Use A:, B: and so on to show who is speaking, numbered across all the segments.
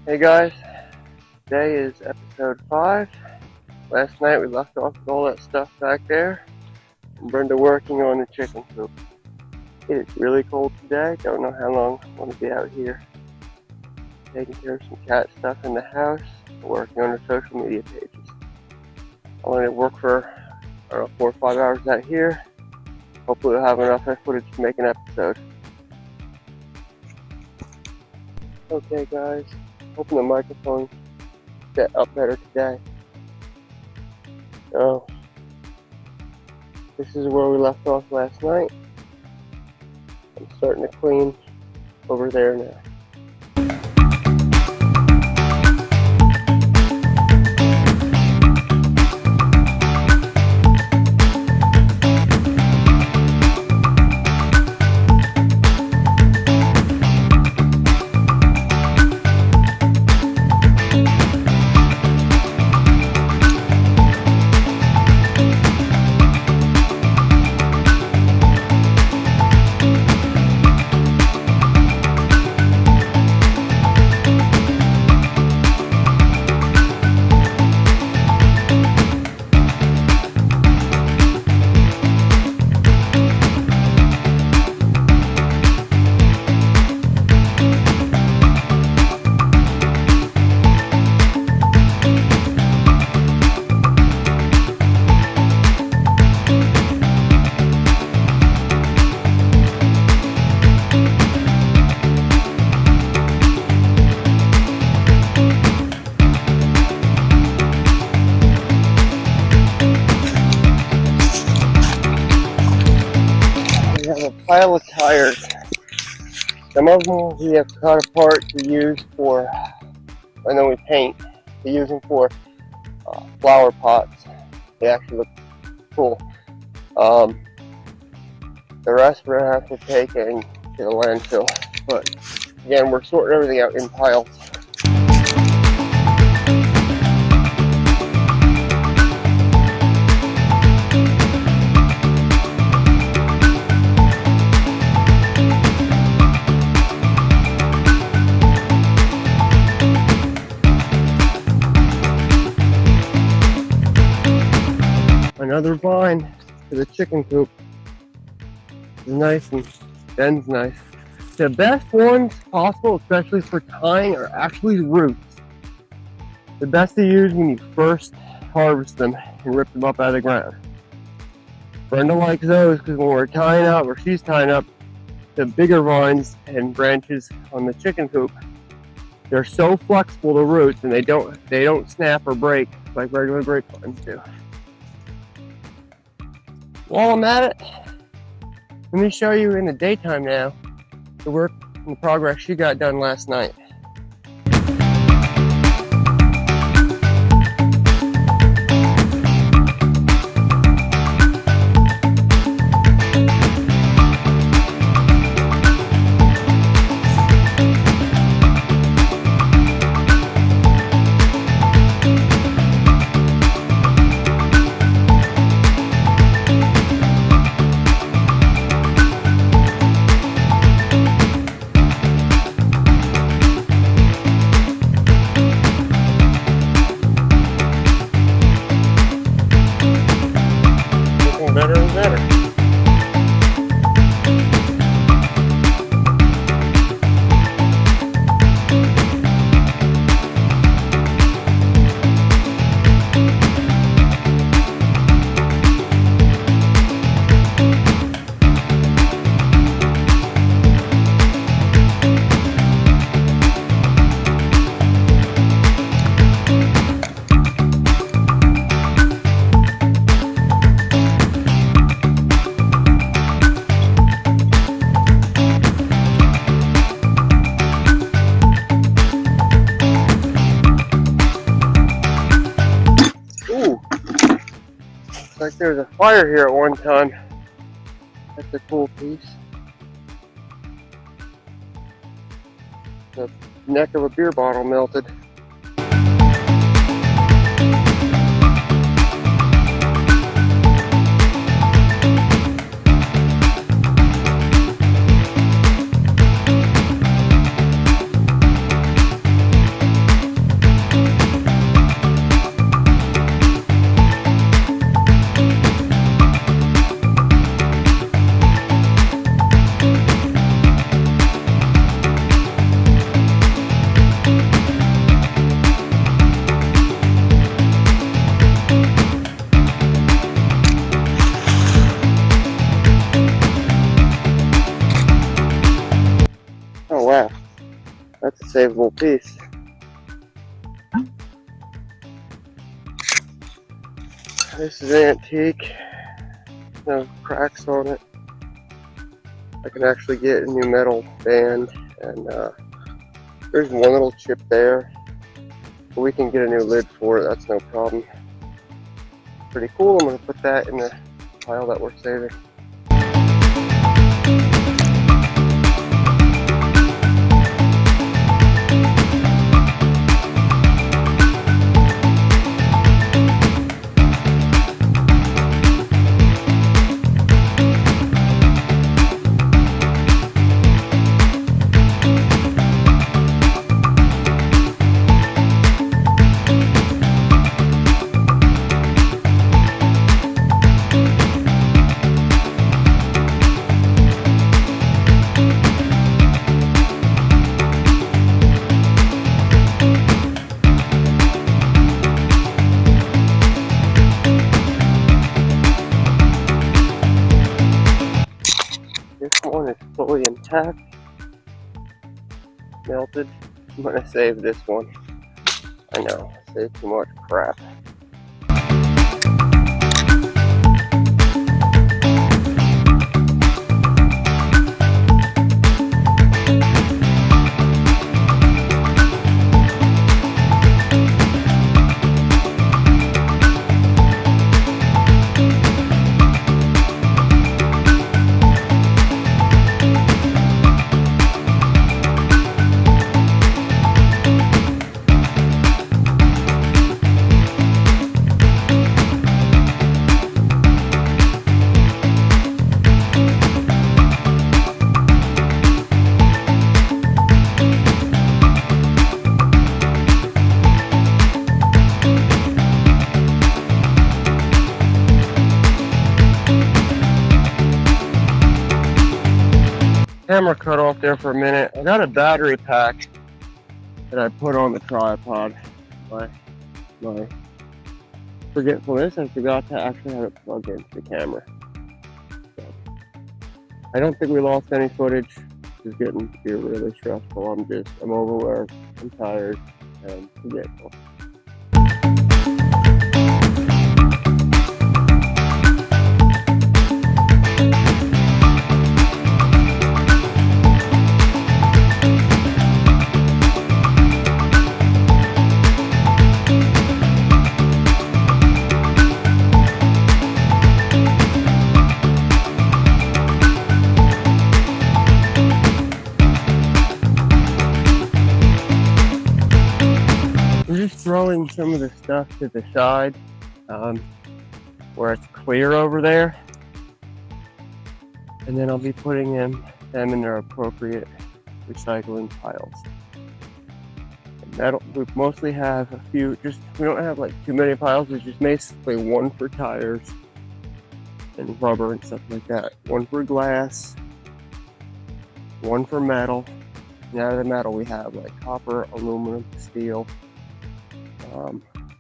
A: Hey guys, today is episode 5. Last night we left off with all that stuff back there, and Brenda working on the chicken coop. It is really cold today, don't know how long I'm going to be out here. Taking care of some cat stuff in the house, working on her social media pages. I'm going to work for, 4 or 5 hours out here. Hopefully we'll have enough footage to make an episode. Okay guys, hoping the microphone's set up better today. So, this is where we left off last night. I'm starting to clean over there now. We have a pile of tires. Some of them we have cut apart to use for, and then we paint, to use them for flower pots. They actually look cool. The rest we're going to have to take and to the landfill. But again, we're sorting everything out in piles. Another vine for the chicken coop. It's nice and bends nice. The best ones possible, especially for tying, are actually roots. The best to use when you first harvest them and rip them up out of the ground. Brenda likes those because when we're tying up, or she's tying up, the bigger vines and branches on the chicken coop, they're so flexible, the roots, and they don't snap or break like regular grapevines do. While I'm at it, let me show you in the daytime now the work and the progress she got done last night. Better and better. Like there's a fire here at one time. That's a cool piece. The neck of a beer bottle melted. savable piece. This is antique, no cracks on it. I can actually get a new metal band, and there's one little chip there, but we can get a new lid for it, that's no problem. Pretty cool. I'm going to put that in the pile that we're saving. This one is fully intact, melted. I'm gonna save this one. I know, I saved too much crap. Camera cut off there for a minute. I got a battery pack that I put on the tripod. My forgetfulness, I forgot to actually have it plugged into the camera. So, I don't think we lost any footage. It's getting to be really stressful. I'm overworked, I'm tired, and forgetful. We're just throwing some of the stuff to the side where it's clear over there, and then I'll be putting them in their appropriate recycling piles. And we mostly have a few, we don't have like too many piles, it's just basically one for tires and rubber and stuff like that, one for glass, one for metal, and out of the metal we have like copper, aluminum, steel,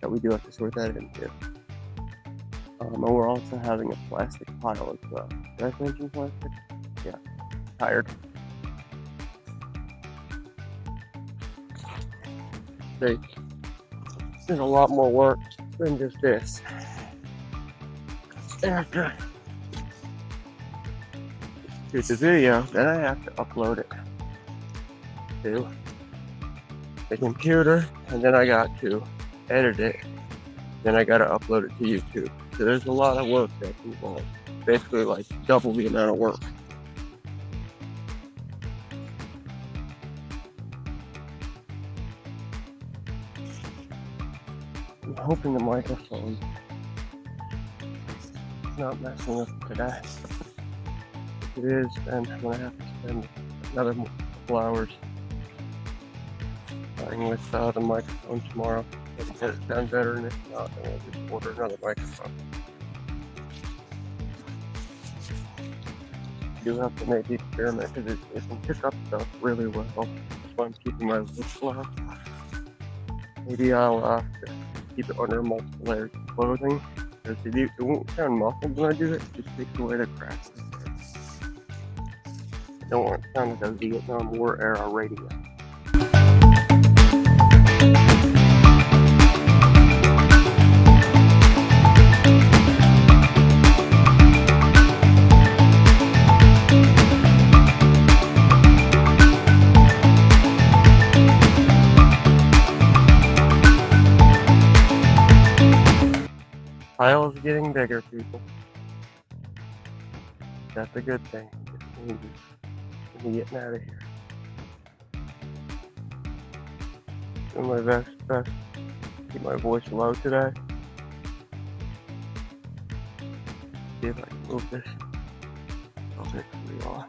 A: that we do have to sort that into. And we're also having a plastic pile as well. Did I mention plastic? Yeah, tired. See, there's a lot more work than just this. After I shoot the video, then I have to upload it to the computer, and then I got to edit it, then I got to upload it to YouTube. So there's a lot of work that's involved. Basically like double the amount of work. I'm hoping the microphone is not messing up today. If it is, then I'm going to have to spend another couple hours playing with the microphone tomorrow. If it gets done better, and if not, then I'll just order another microphone. I do have to maybe experiment because it can pick up stuff really well. That's why I'm keeping my lips low. Maybe I'll keep it under multiple layers of clothing, because it won't sound muffled when I do it. It just takes away the cracks. I don't want it to sound like a Vietnam War era radio. pile's getting bigger, people. That's a good thing. I'm getting out of here. Doing my best to keep my voice low today. See if I can move this. I'll fix it all.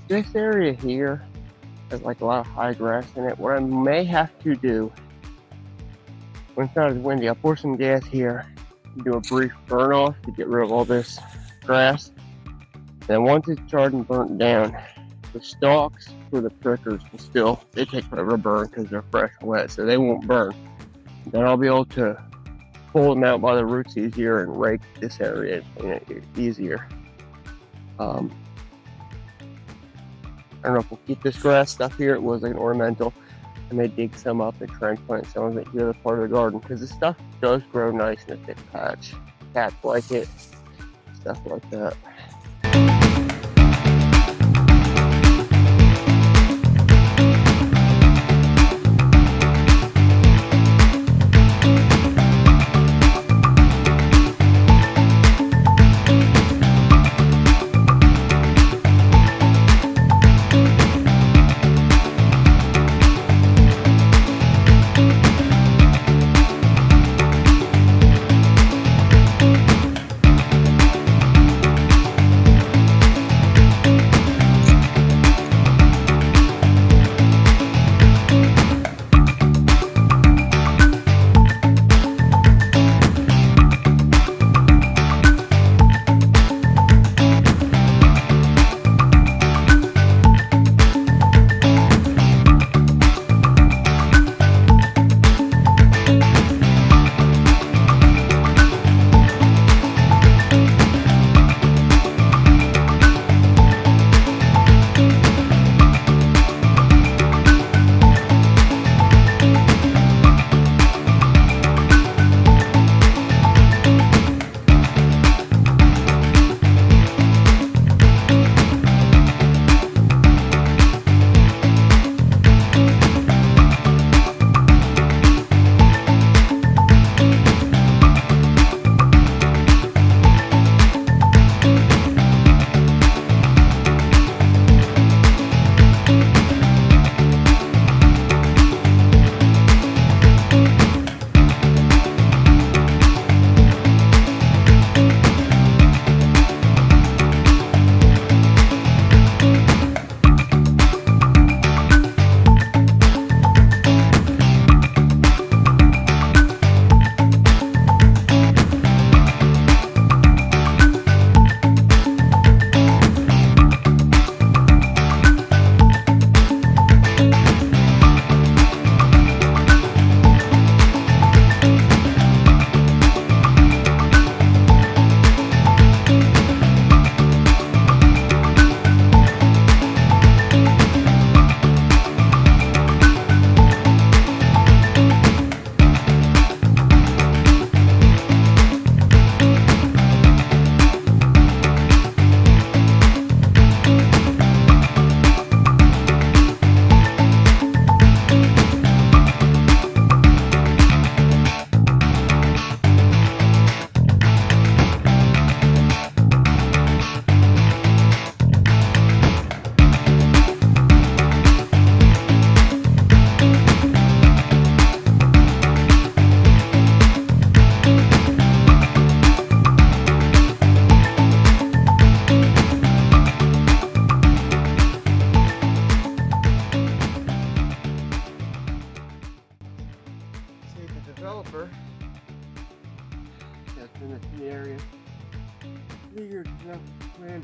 A: This area here has like a lot of high grass in it. What I may have to do when it's not as windy, I'll pour some gas here, do a brief burn off to get rid of all this grass. Then once it's charred and burnt down, the stalks for the prickers will still, they take forever to burn because they're fresh and wet, so they won't burn. Then I'll be able to pull them out by the roots easier and rake this area easier. I don't know if we'll keep this grass stuff here. It was like an ornamental. I may dig some up and transplant some of it to the other part of the garden because this stuff does grow nice in a thick patch. Cats like it, stuff like that.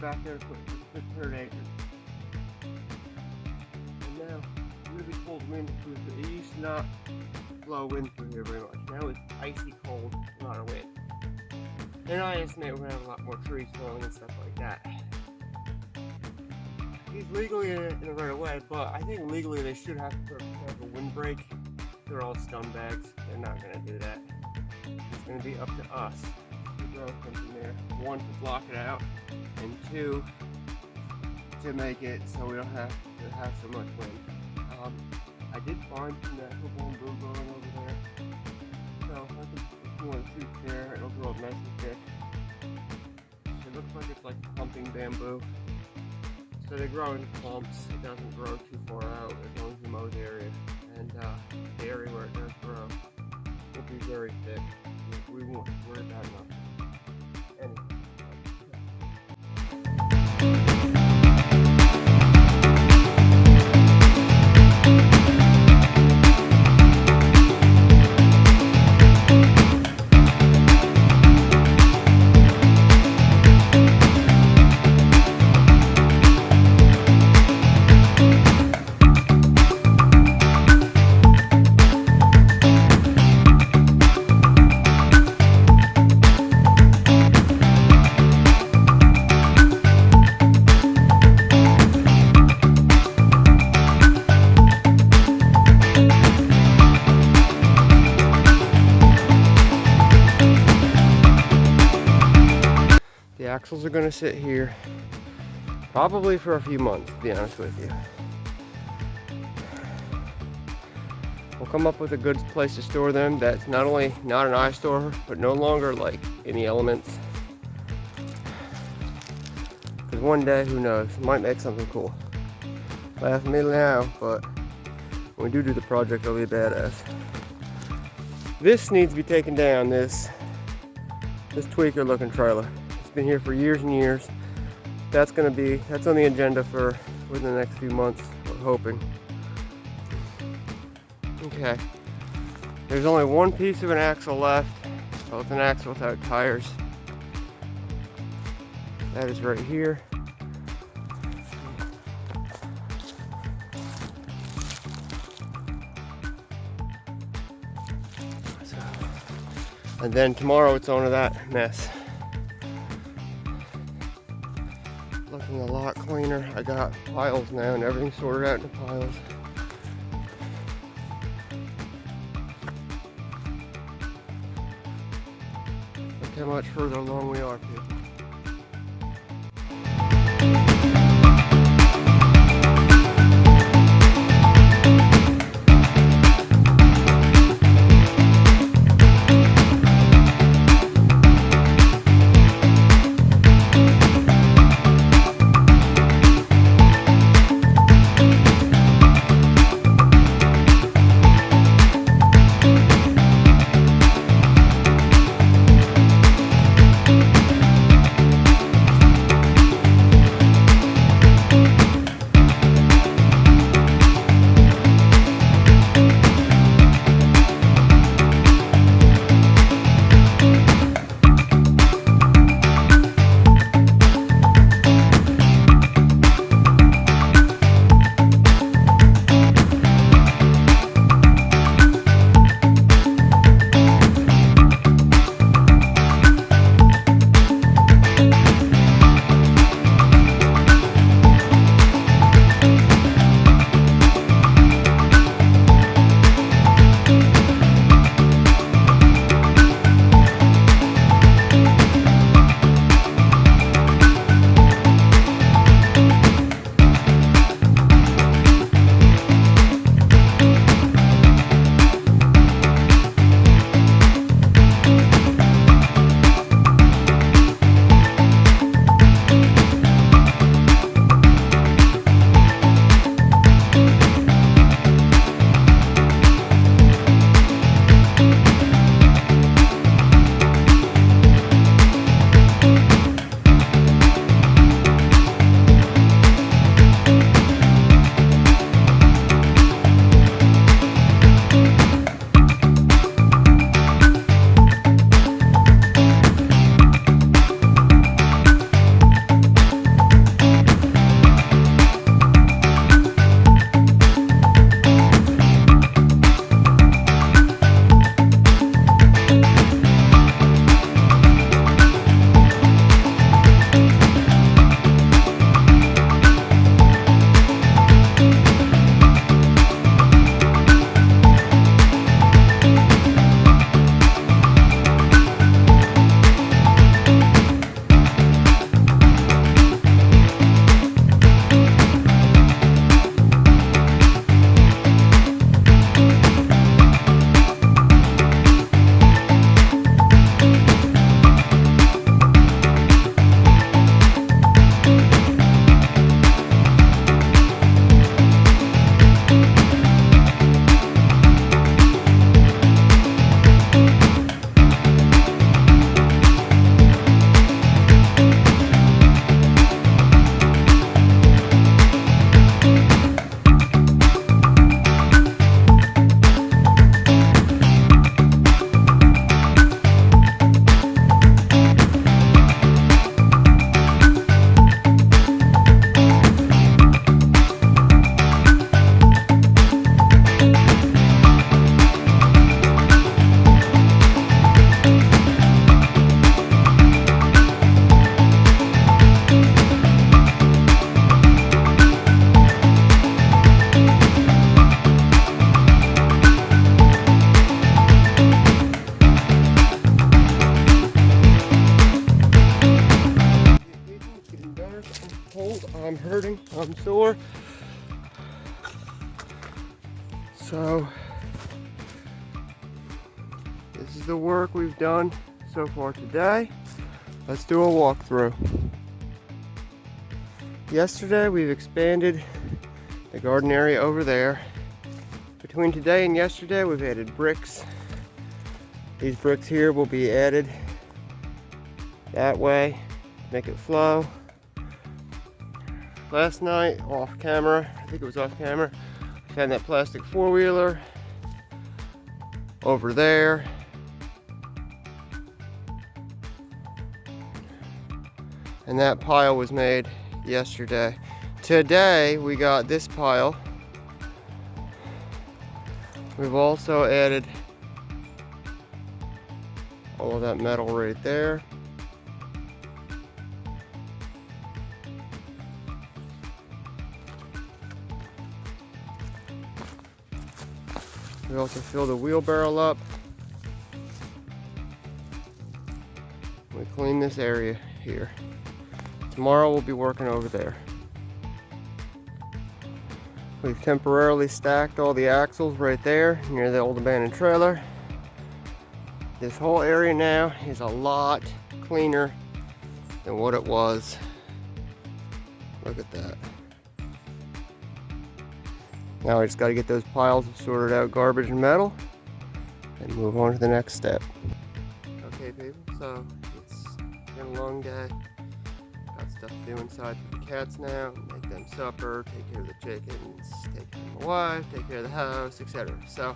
A: back there for 600 acres. And now, really cold wind through here. It used to not blow wind through here very much. Now it's icy cold, a lot of wind. And I estimate we're gonna have a lot more trees falling and stuff like that. He's legally in the right of way, but I think legally they should have to have a windbreak. They're all scumbags. They're not gonna do that. It's gonna be up to us to grow something there. One, to block it out, and two, to make it so we don't have to have so much wind. I did find some natural bamboo growing over there. So if you want to shoot there, it'll grow up nice and thick. It looks like it's like pumping bamboo. So they grow in clumps. It doesn't grow too far out as long as you mow the area. And the area where it does grow will be very thick. We won't worry about nothing. Anyway. The axles are going to sit here probably for a few months, to be honest with you. We'll come up with a good place to store them that's not only not an eyesore, but no longer like in the elements. Because one day, who knows, might make something cool. Laugh at me now, but when we do the project, it'll be badass. This needs to be taken down, this tweaker looking trailer. It's been here for years and years. That's on the agenda for within the next few months, we're hoping. Okay, there's only one piece of an axle left. So it's an axle without tires. That is right here. And then tomorrow it's on to that mess. Looking a lot cleaner. I got piles now and everything's sorted out into piles. Look how much further along we are, people. tired, I'm cold, I'm hurting, I'm sore. So, this is the work we've done so far today. Let's do a walkthrough. Yesterday we've expanded the garden area over there. Between today and yesterday we've added bricks. These bricks here will be added that way to make it flow. Last night, off camera, I think it was off camera, I found that plastic four-wheeler over there. And that pile was made yesterday. Today we got this pile. We've also added all of that metal right there. We also fill the wheelbarrow up. We clean this area here. Tomorrow we'll be working over there. We've temporarily stacked all the axles right there near the old abandoned trailer. This whole area now is a lot cleaner than what it was. Look at that. Now I just got to get those piles of sorted out garbage and metal and move on to the next step. Okay people, so it's been a long day. Got stuff to do inside for the cats now, make them supper, take care of the chickens, take care of my wife, take care of the house, etc. So,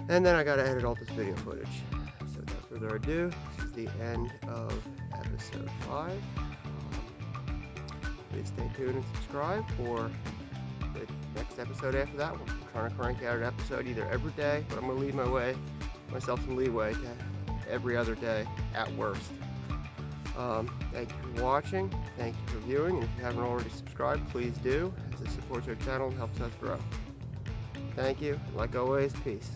A: and then I got to edit all this video footage. So without further ado, this is the end of episode 5. Please stay tuned and subscribe for the next episode after that one. I'm trying to crank out an episode either every day, but I'm going to leave myself some leeway to every other day at worst. Thank you for watching, thank you for viewing, and if you haven't already subscribed, please do, as it supports our channel and helps us grow. Thank you, and like always, peace.